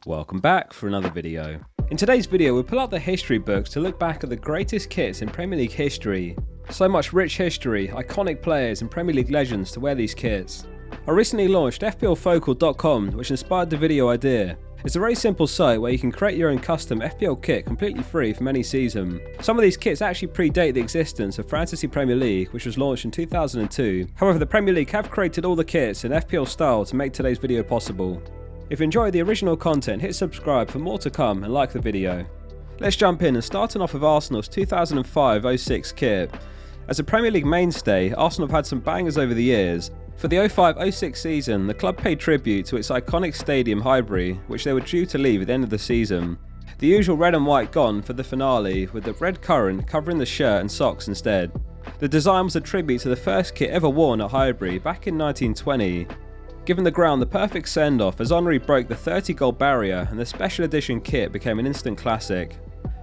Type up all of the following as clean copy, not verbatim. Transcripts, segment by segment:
Welcome back for another video. In today's video we'll pull out the history books to look back at the greatest kits in Premier League history. So much rich history, iconic players and Premier League legends to wear these kits. I recently launched fplfocal.com, which inspired the video idea. It's a very simple site where you can create your own custom FPL kit completely free from any season. Some of these kits actually predate the existence of Fantasy Premier League, which was launched in 2002. However, the Premier League have created all the kits in FPL style to make today's video possible. If you enjoyed the original content, hit subscribe for more to come and like the video. Let's jump in and starting off with Arsenal's 2005-06 kit. As a Premier League mainstay, Arsenal have had some bangers over the years. For the 05-06 season, the club paid tribute to its iconic stadium Highbury, which they were due to leave at the end of the season. The usual red and white gone for the finale, with the red currant covering the shirt and socks instead. The design was a tribute to the first kit ever worn at Highbury back in 1920. Giving the ground the perfect send-off as Henry broke the 30-goal barrier and the special edition kit became an instant classic.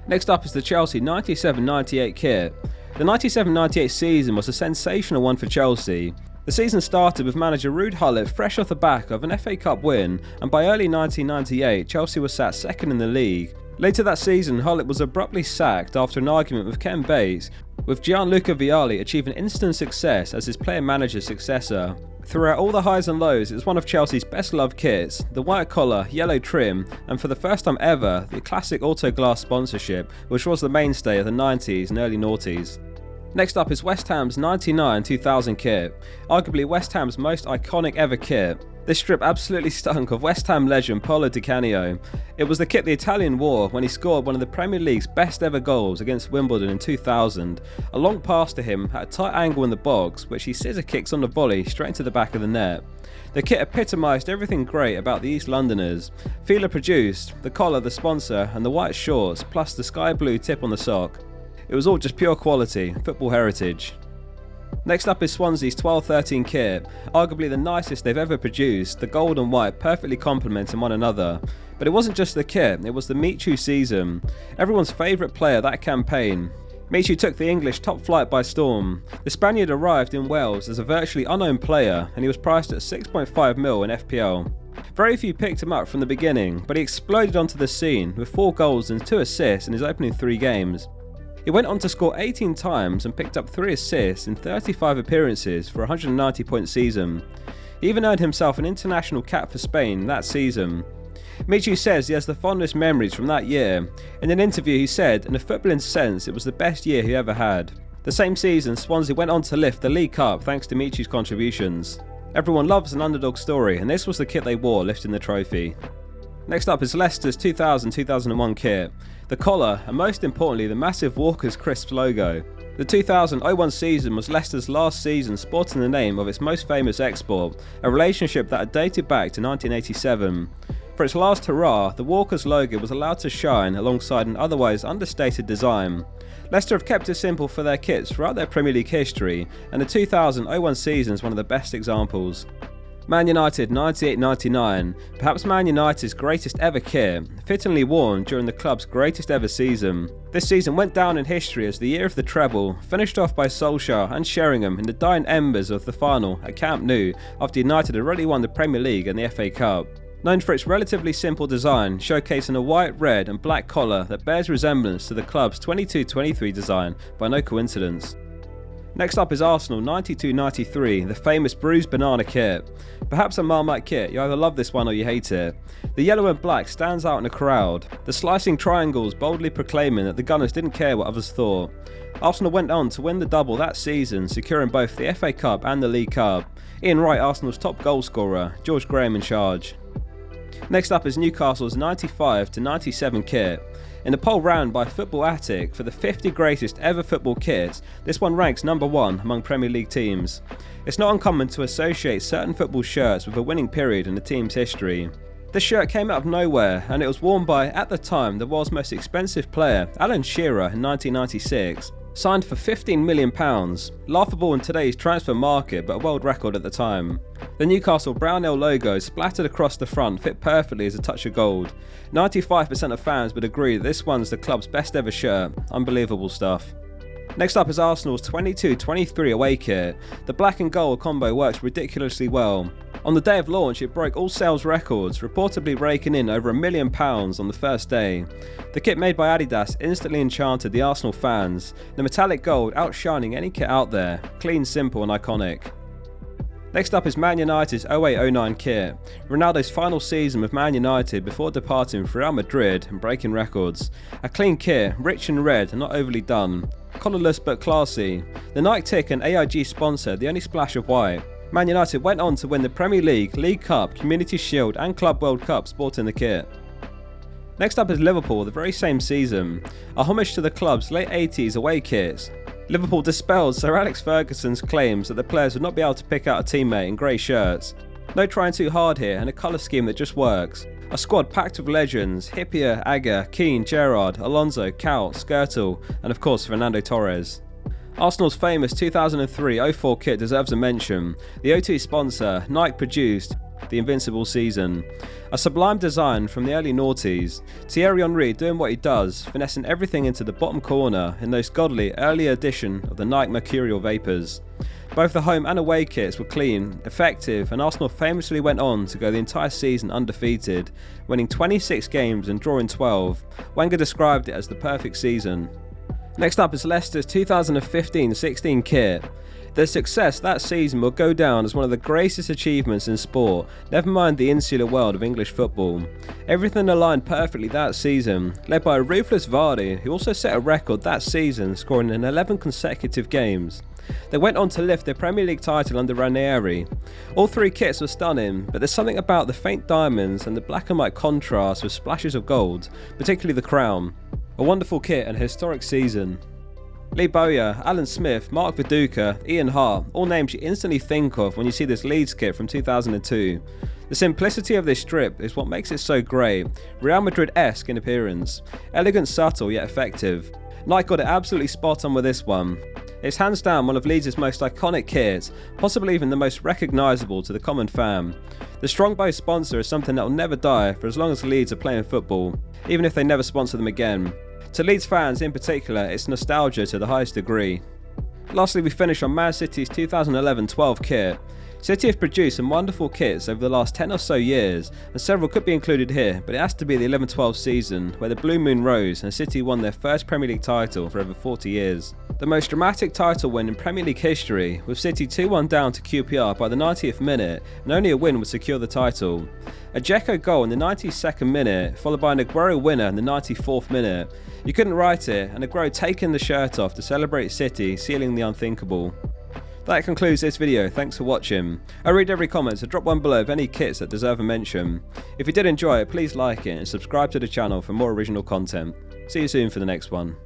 Next up is the Chelsea 97-98 kit. The 97-98 season was a sensational one for Chelsea. The season started with manager Ruud Gullit fresh off the back of an FA Cup win, and by early 1998 Chelsea was sat second in the league. Later that season, Gullit was abruptly sacked after an argument with Ken Bates, with Gianluca Vialli achieving instant success as his player-manager's successor. Throughout all the highs and lows, it's one of Chelsea's best loved kits, the white collar, yellow trim, and for the first time ever, the classic auto glass sponsorship, which was the mainstay of the 90s and early noughties. Next up is West Ham's 99-2000 kit, arguably West Ham's most iconic ever kit. This strip absolutely stunk of West Ham legend Paolo Di Canio. It was the kit the Italian wore when he scored one of the Premier League's best ever goals against Wimbledon in 2000. A long pass to him at a tight angle in the box, which he scissor kicks on the volley straight into the back of the net. The kit epitomised everything great about the East Londoners. Fila produced, the collar, the sponsor, and the white shorts, plus the sky blue tip on the sock. It was all just pure quality, football heritage. Next up is Swansea's 12-13 kit, arguably the nicest they've ever produced, the gold and white perfectly complementing one another. But it wasn't just the kit, it was the Michu season. Everyone's favourite player that campaign. Michu took the English top flight by storm. The Spaniard arrived in Wales as a virtually unknown player, and he was priced at 6.5 mil in FPL. Very few picked him up from the beginning, but he exploded onto the scene with 4 goals and 2 assists in his opening 3 games. He went on to score 18 times and picked up 3 assists in 35 appearances for a 190-point season. He even earned himself an international cap for Spain that season. Michu says he has the fondest memories from that year. In an interview he said, in a footballing sense, it was the best year he ever had. The same season, Swansea went on to lift the League Cup thanks to Michu's contributions. Everyone loves an underdog story, and this was the kit they wore lifting the trophy. Next up is Leicester's 2000-2001 kit. The collar, and most importantly the massive Walker's Crisps logo. The 2000-01 season was Leicester's last season sporting the name of its most famous export, a relationship that had dated back to 1987. For its last hurrah, the Walker's logo was allowed to shine alongside an otherwise understated design. Leicester have kept it simple for their kits throughout their Premier League history, and the 2000-01 season is one of the best examples. Man United 98-99, perhaps Man United's greatest ever kit, fittingly worn during the club's greatest ever season. This season went down in history as the year of the treble, finished off by Solskjaer and Sheringham in the dying embers of the final at Camp Nou after United had already won the Premier League and the FA Cup. Known for its relatively simple design, showcasing a white, red and black collar that bears resemblance to the club's 22-23 design by no coincidence. Next up is Arsenal 92-93, the famous bruised banana kit. Perhaps a Marmite kit, you either love this one or you hate it. The yellow and black stands out in a crowd, the slicing triangles boldly proclaiming that the Gunners didn't care what others thought. Arsenal went on to win the double that season, securing both the FA Cup and the League Cup. Ian Wright, Arsenal's top goal scorer, George Graham in charge. Next up is Newcastle's 95-97 kit. In a poll ran by Football Attic for the 50 greatest ever football kits, this one ranks number 1 among Premier League teams. It's not uncommon to associate certain football shirts with a winning period in the team's history. This shirt came out of nowhere, and it was worn by, at the time, the world's most expensive player, Alan Shearer, in 1996. Signed for £15 million, laughable in today's transfer market but a world record at the time. The Newcastle Brownell logo splattered across the front fit perfectly as a touch of gold. 95% of fans would agree that this one's the club's best ever shirt. Unbelievable stuff. Next up is Arsenal's 22-23 away kit. The black and gold combo works ridiculously well. On the day of launch, it broke all sales records, reportedly raking in over £1 million on the first day. The kit made by Adidas instantly enchanted the Arsenal fans, the metallic gold outshining any kit out there, clean, simple and iconic. Next up is Man United's 08-09 kit, Ronaldo's final season with Man United before departing for Real Madrid and breaking records. A clean kit, rich in red and not overly done. Collarless but classy. The Nike tick and AIG sponsor, the only splash of white. Man United went on to win the Premier League, League Cup, Community Shield and Club World Cup sporting the kit. Next up is Liverpool, the very same season. A homage to the club's late 80s away kits. Liverpool dispelled Sir Alex Ferguson's claims that the players would not be able to pick out a teammate in grey shirts. No trying too hard here and a colour scheme that just works. A squad packed with legends, Hippier, Agger, Keane, Gerrard, Alonso, Cal, Skirtle and of course Fernando Torres. Arsenal's famous 2003-04 kit deserves a mention. The O2 sponsor, Nike produced the Invincible season. A sublime design from the early noughties. Thierry Henry doing what he does, finessing everything into the bottom corner in those godly early edition of the Nike Mercurial Vapors. Both the home and away kits were clean, effective, and Arsenal famously went on to go the entire season undefeated, winning 26 games and drawing 12. Wenger described it as the perfect season. Next up is Leicester's 2015-16 kit. Their success that season will go down as one of the greatest achievements in sport, never mind the insular world of English football. Everything aligned perfectly that season, led by a ruthless Vardy who also set a record that season, scoring in 11 consecutive games. They went on to lift their Premier League title under Ranieri. All three kits were stunning, but there's something about the faint diamonds and the black and white contrast with splashes of gold, particularly the crown. A wonderful kit and a historic season. Lee Bowyer, Alan Smith, Mark Viduka, Ian Hart, all names you instantly think of when you see this Leeds kit from 2002. The simplicity of this strip is what makes it so great, Real Madrid-esque in appearance. Elegant, subtle yet effective. Nike got it absolutely spot on with this one. It's hands down one of Leeds' most iconic kits, possibly even the most recognisable to the common fan. The Strongbow sponsor is something that will never die for as long as Leeds are playing football, even if they never sponsor them again. To Leeds fans in particular, it's nostalgia to the highest degree. Lastly, we finish on Man City's 2011-12 kit. City have produced some wonderful kits over the last 10 or so years, and several could be included here, but it has to be the 11-12 season, where the Blue Moon rose and City won their first Premier League title for over 40 years. The most dramatic title win in Premier League history, with City 2-1 down to QPR by the 90th minute, and only a win would secure the title. A Dzeko goal in the 92nd minute, followed by an Aguero winner in the 94th minute. You couldn't write it, and Aguero taking the shirt off to celebrate City, sealing the unthinkable. That concludes this video, thanks for watching. I read every comment, so drop one below of any kits that deserve a mention. If you did enjoy it, please like it and subscribe to the channel for more original content. See you soon for the next one.